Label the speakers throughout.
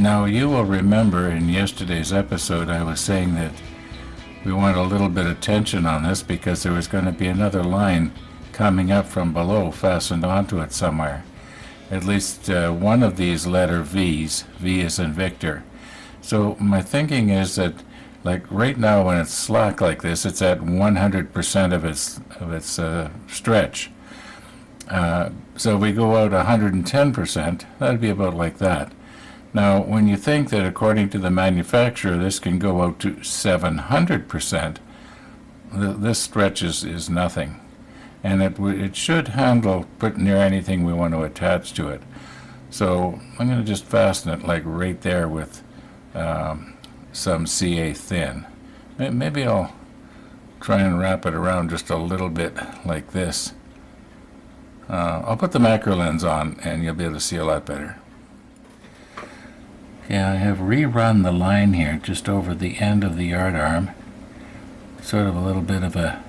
Speaker 1: Now, you will remember in yesterday's episode I was saying that we want a little bit of tension on this because there was going to be another line coming up from below fastened onto it somewhere. At least one of these letter V's, V as in Victor. So my thinking is that, like right now when it's slack like this, it's at 100% of its stretch. So we go out 110%, that'd be about like that. Now, when you think that according to the manufacturer this can go out to 700%, this stretch is nothing. And it should handle pretty near anything we want to attach to it. So I'm going to just fasten it like right there with some CA thin. Maybe I'll try and wrap it around just a little bit like this. I'll put the macro lens on and you'll be able to see a lot better. Okay, I have rerun the line here just over the end of the yard arm. Sort of a little bit of a,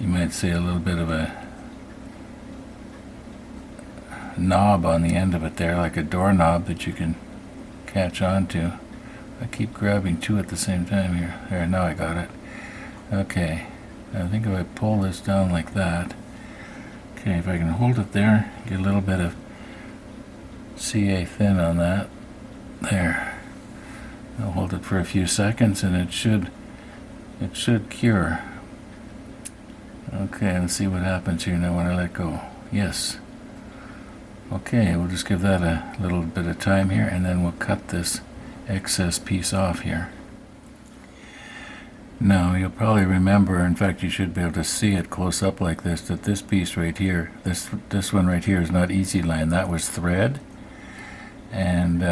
Speaker 1: you might say a little bit of a knob on the end of it there, like a doorknob that you can catch on to. I keep grabbing two at the same time here. There, now I got it. Okay, I think if I pull this down like that, okay, if I can hold it there, get a little bit of CA thin on that. There. I'll hold it for a few seconds and it should cure. Okay, let's see what happens here now when I let go. Yes. Okay, we'll just give that a little bit of time here and then we'll cut this excess piece off here. Now, you'll probably remember, in fact you should be able to see it close up like this, that this piece right here, this one right here is not easy line, that was thread. And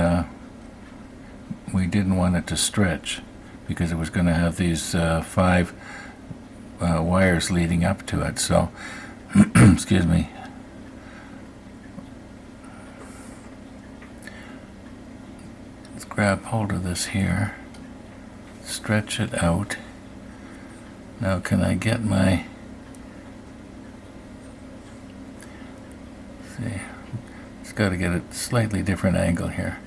Speaker 1: we didn't want it to stretch because it was going to have these 5 wires leading up to it. So, excuse me. Let's grab hold of this here, stretch it out. Now, can I get my, let's see. Got to get a slightly different angle here.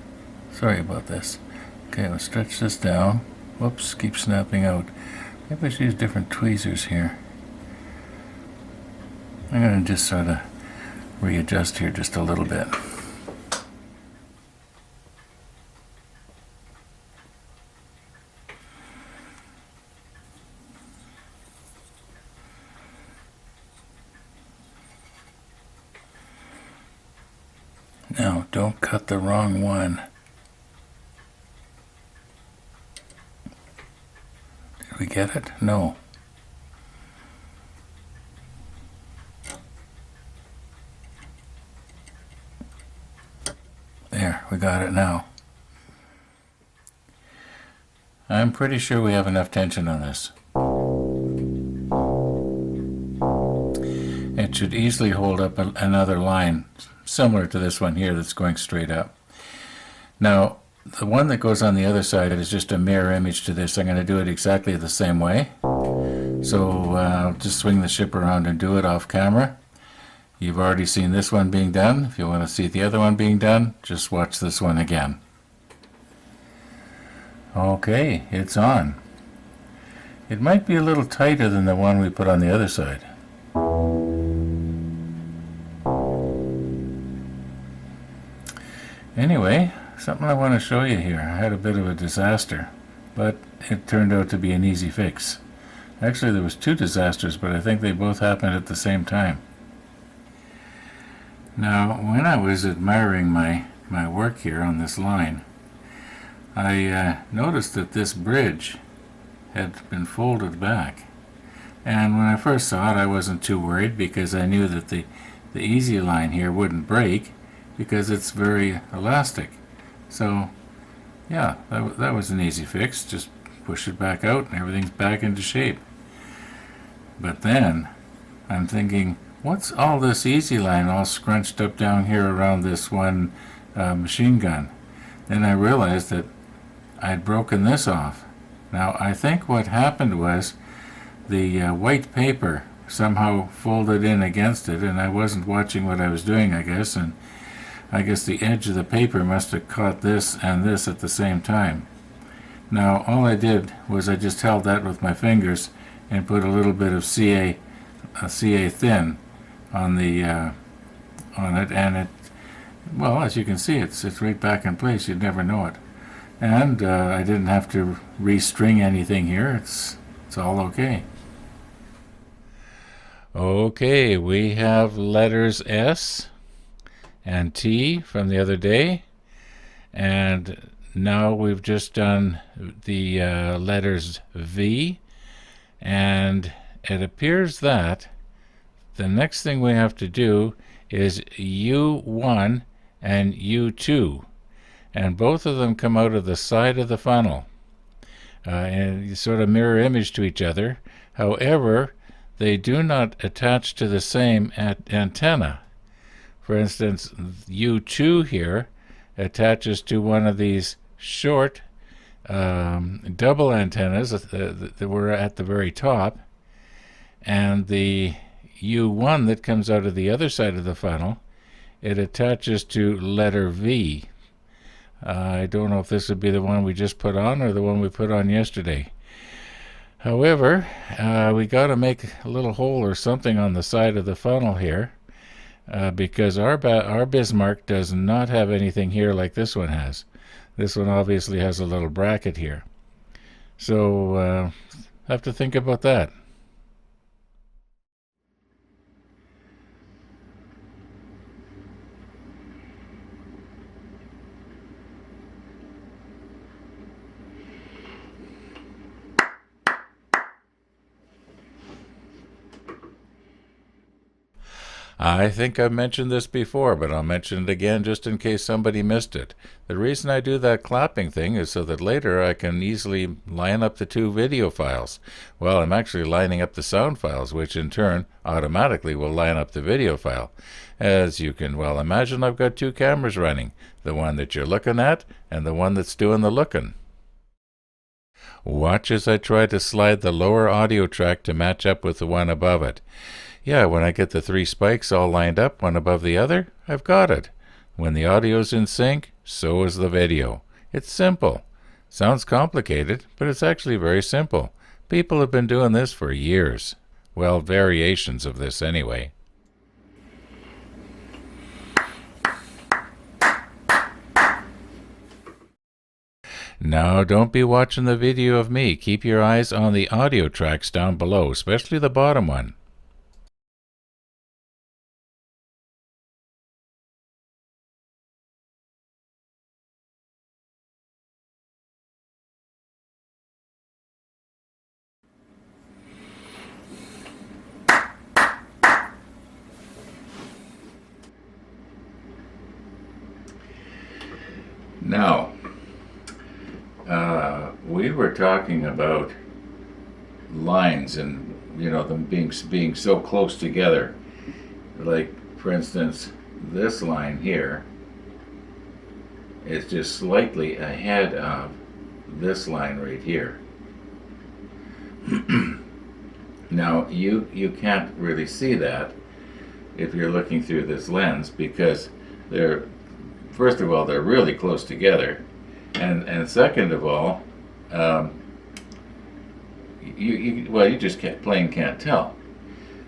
Speaker 1: Sorry about this. Okay, let's stretch this down. Whoops, keep snapping out. Maybe I should use different tweezers here. I'm going to just sort of readjust here just a little bit. Now, don't cut the wrong one. Did we get it? No. There, we got it now. I'm pretty sure we have enough tension on this. It should easily hold up another line similar to this one here that's going straight up. Now, the one that goes on the other side is just a mirror image to this. I'm going to do it exactly the same way. So I'll just swing the ship around and do it off camera. You've already seen this one being done. If you want to see the other one being done, just watch this one again. Okay, it's on. It might be a little tighter than the one we put on the other side. Anyway, something I want to show you here. I had a bit of a disaster, but it turned out to be an easy fix. Actually, there was 2 disasters, but I think they both happened at the same time. Now, when I was admiring my work here on this line, I noticed that this bridge had been folded back. And when I first saw it, I wasn't too worried because I knew that the easy line here wouldn't break because it's very elastic. So, yeah, that was an easy fix. Just push it back out and everything's back into shape. But then I'm thinking, what's all this easy line all scrunched up down here around this one machine gun? Then I realized that I'd broken this off. Now, I think what happened was the white paper somehow folded in against it, and I wasn't watching what I was doing, I guess, and I guess the edge of the paper must have caught this and this at the same time. Now all I did was I just held that with my fingers and put a little bit of CA thin on the on it, and it, well, as you can see, it's right back in place. You'd never know it. And I didn't have to restring anything here. It's all okay. Okay, we have letters S and T from the other day, and now we've just done the letters V, and it appears that the next thing we have to do is U1 and U2, and both of them come out of the side of the funnel, and sort of mirror image to each other. However, they do not attach to the same antenna. For instance, U2 here attaches to one of these short double antennas that were at the very top, and the U1 that comes out of the other side of the funnel, it attaches to letter V. I don't know if this would be the one we just put on or the one we put on yesterday. However, we got to make a little hole or something on the side of the funnel here, because our Bismarck does not have anything here like this one has. This one obviously has a little bracket here. So have to think about that. I think I've mentioned this before, but I'll mention it again just in case somebody missed it. The reason I do that clapping thing is so that later I can easily line up the two video files. Well, I'm actually lining up the sound files, which in turn automatically will line up the video file. As you can well imagine, I've got two cameras running, the one that you're looking at and the one that's doing the looking. Watch as I try to slide the lower audio track to match up with the one above it. Yeah, when I get the three spikes all lined up, one above the other, I've got it. When the audio's in sync, so is the video. It's simple. Sounds complicated, but it's actually very simple. People have been doing this for years. Well, variations of this anyway. Now, don't be watching the video of me. Keep your eyes on the audio tracks down below, especially the bottom one. Now, we were talking about lines and, them being so close together. Like, for instance, this line here is just slightly ahead of this line right here. Now, you can't really see that if you're looking through this lens, because first of all, they're really close together, and second of all, you just can't tell.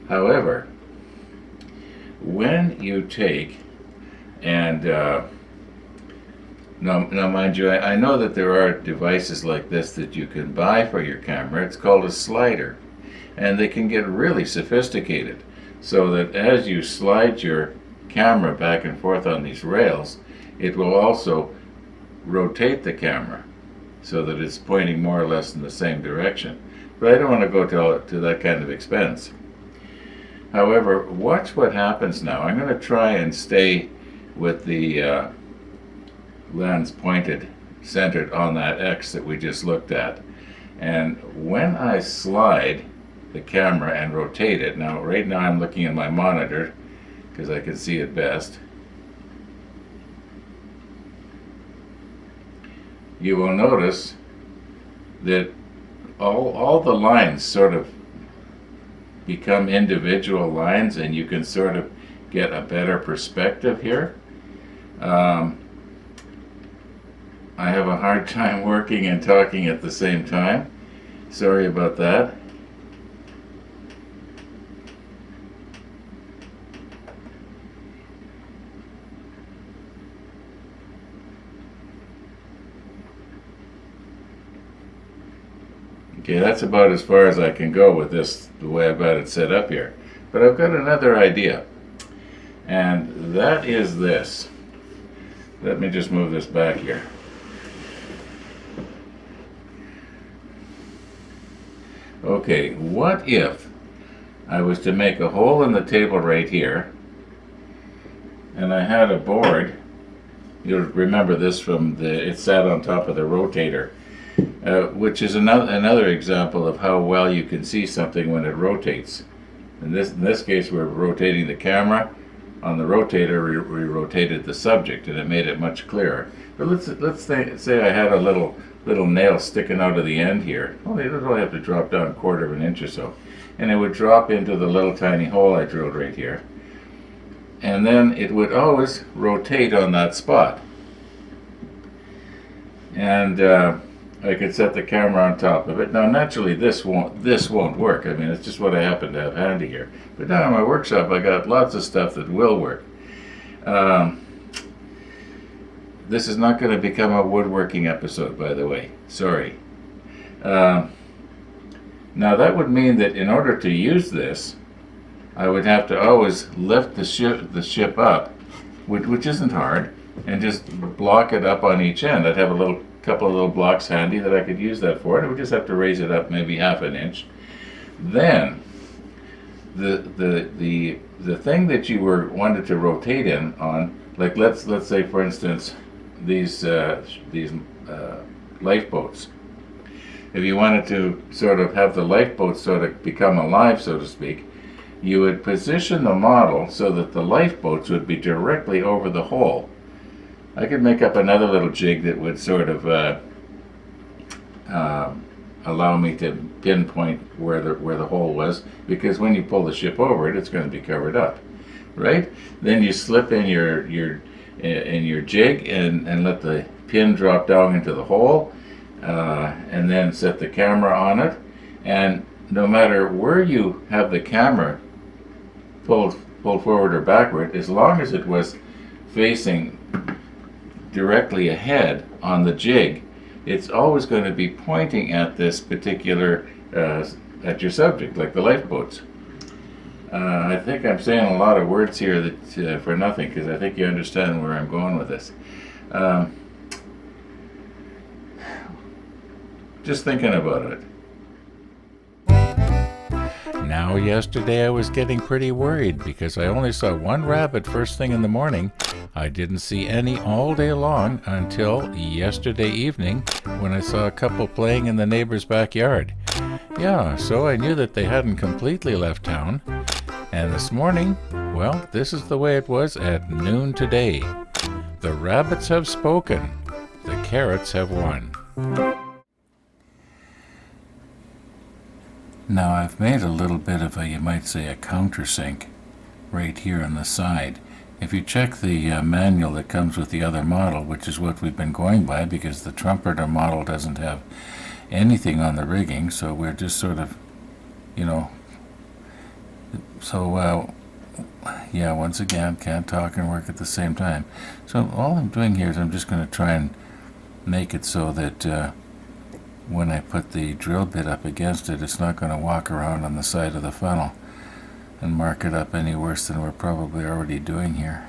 Speaker 1: However, when you take and now mind you, I know that there are devices like this that you can buy for your camera. It's called a slider, and they can get really sophisticated, so that as you slide your camera back and forth on these rails, it will also rotate the camera so that it's pointing more or less in the same direction. But I don't want to go to that kind of expense. However, watch what happens now. I'm going to try and stay with the lens centered on that X that we just looked at. And when I slide the camera and rotate it, now right now I'm looking at my monitor because I can see it best. You will notice that all the lines sort of become individual lines, and you can sort of get a better perspective here. Um, I have a hard time working and talking at the same time. Sorry about that. Okay, that's about as far as I can go with this, the way I've got it set up here. But I've got another idea, and that is this. Let me just move this back here. Okay, what if I was to make a hole in the table right here, and I had a board. You'll remember this from it sat on top of the rotator, which is another example of how well you can see something when it rotates. In this case, we're rotating the camera. On the rotator, we rotated the subject, and it made it much clearer. But let's say I had a little nail sticking out of the end here. Well, it would only have to drop down a quarter of an inch or so, and it would drop into the little tiny hole I drilled right here. And then it would always rotate on that spot. And I could set the camera on top of it. Now, naturally, this won't work. I mean, it's just what I happen to have handy here. But down in my workshop, I got lots of stuff that will work. This is not going to become a woodworking episode, by the way. Sorry. Now, that would mean that in order to use this, I would have to always lift the ship up, which isn't hard, and just block it up on each end. I'd have a couple of little blocks handy that I could use that for, and I would just have to raise it up maybe half an inch. Then, the thing that you wanted to rotate in on, like let's say for instance these lifeboats. If you wanted to sort of have the lifeboats sort of become alive, so to speak, you would position the model so that the lifeboats would be directly over the hole. I could make up another little jig that would sort of allow me to pinpoint where the hole was, because when you pull the ship over it, it's going to be covered up, right? Then you slip in your jig and let the pin drop down into the hole, and then set the camera on it. And no matter where you have the camera pulled forward or backward, as long as it was facing directly ahead on the jig, it's always going to be pointing at this particular, at your subject, like the lifeboats. I think I'm saying a lot of words here that for nothing, because I think you understand where I'm going with this. Just thinking about it. Now, yesterday I was getting pretty worried because I only saw one rabbit first thing in the morning. I didn't see any all day long until yesterday evening when I saw a couple playing in the neighbor's backyard. Yeah, so I knew that they hadn't completely left town. And this morning, well, this is the way it was at noon today. The rabbits have spoken. The carrots have won. Now I've made a little bit of you might say, a countersink right here on the side. If you check the manual that comes with the other model, which is what we've been going by because the Trumpeter model doesn't have anything on the rigging, so we're just sort of, yeah, once again, can't talk and work at the same time. So all I'm doing here is I'm just going to try and make it so that when I put the drill bit up against it, it's not going to walk around on the side of the funnel and mark it up any worse than we're probably already doing here.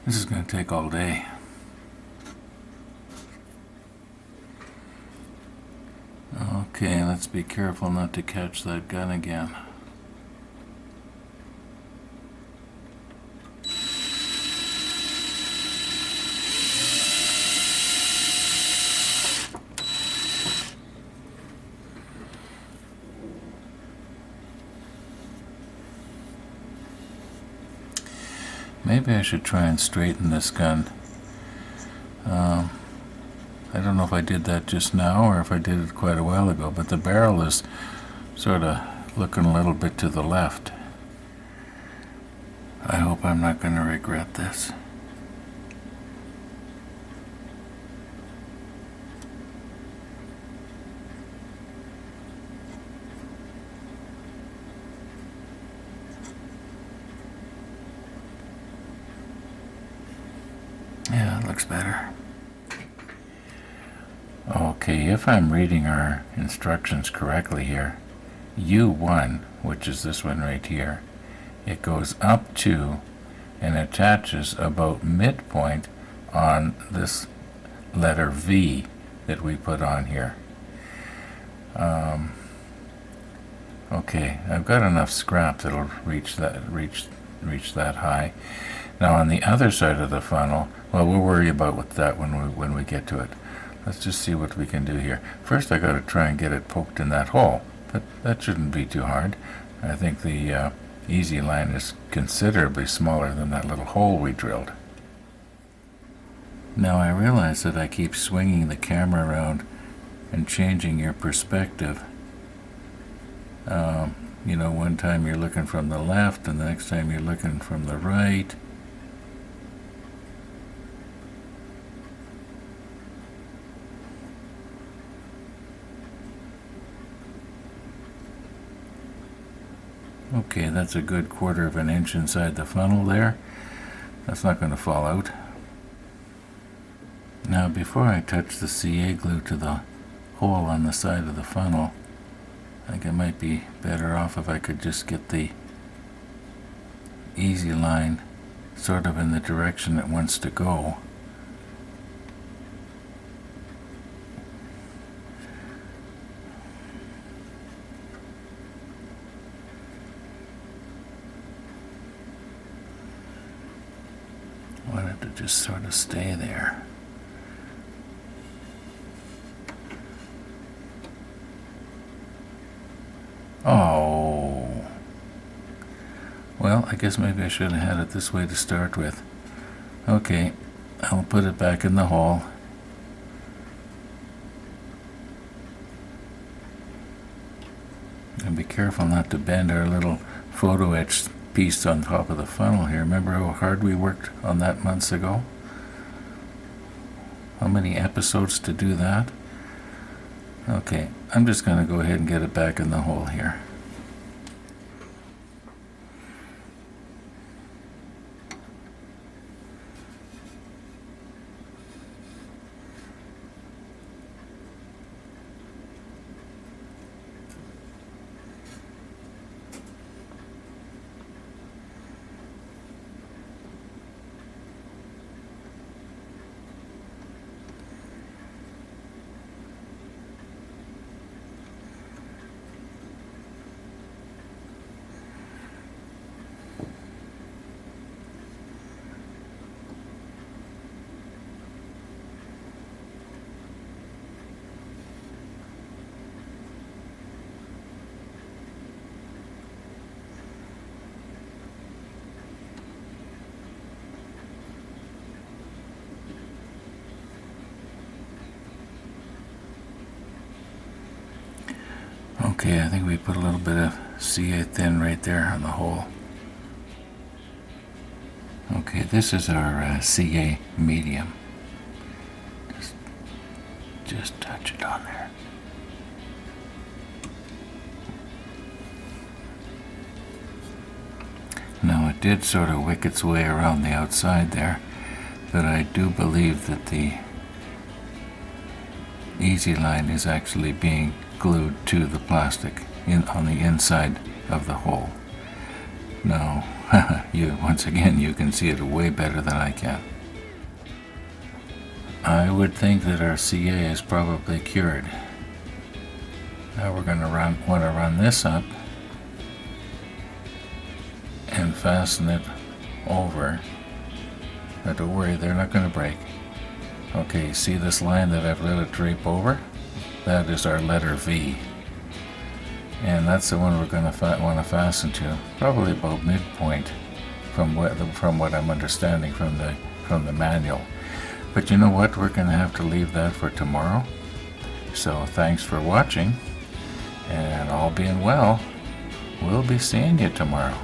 Speaker 1: This is going to take all day. Okay, let's be careful not to catch that gun again. Maybe I should try and straighten this gun. I don't know if I did that just now or if I did it quite a while ago, but the barrel is sort of looking a little bit to the left. I hope I'm not going to regret this. Yeah, it looks better. Okay, if I'm reading our instructions correctly here, U1, which is this one right here, it goes up to and attaches about midpoint on this letter V that we put on here. Okay, I've got enough scrap that'll reach that high. Now on the other side of the funnel, well, we'll worry about with that when we get to it. Let's just see what we can do here. First, I got to try and get it poked in that hole, but that shouldn't be too hard. I think the easy line is considerably smaller than that little hole we drilled. Now I realize that I keep swinging the camera around and changing your perspective. One time you're looking from the left and the next time you're looking from the right. Okay, that's a good 1/4 of an inch inside the funnel there. That's not going to fall out. Now before I touch the CA glue to the hole on the side of the funnel, I think it might be better off if I could just get the easy line sort of in the direction it wants to go. I want it to just sort of stay there. Oh. Well, I guess maybe I should have had it this way to start with. Okay, I'll put it back in the hole. And be careful not to bend our little photo etch piece on top of the funnel here. Remember how hard we worked on that months ago? How many episodes to do that? Okay, I'm just going to go ahead and get it back in the hole here. Okay, I think we put a little bit of CA thin right there on the hole. Okay, this is our CA medium. Just touch it on there. Now it did sort of wick its way around the outside there, but I do believe that the easy line is actually being glued to the plastic on the inside of the hole. Now, once again, you can see it way better than I can. I would think that our CA is probably cured. Now we're going to want to run this up and fasten it over. Now don't worry, they're not going to break. Okay, see this line that I've let it drape over? That is our letter V. And that's the one we're going to want to fasten to, probably about midpoint from what I'm understanding from the manual. But you know what? We're going to have to leave that for tomorrow. So thanks for watching, and all being well, we'll be seeing you tomorrow.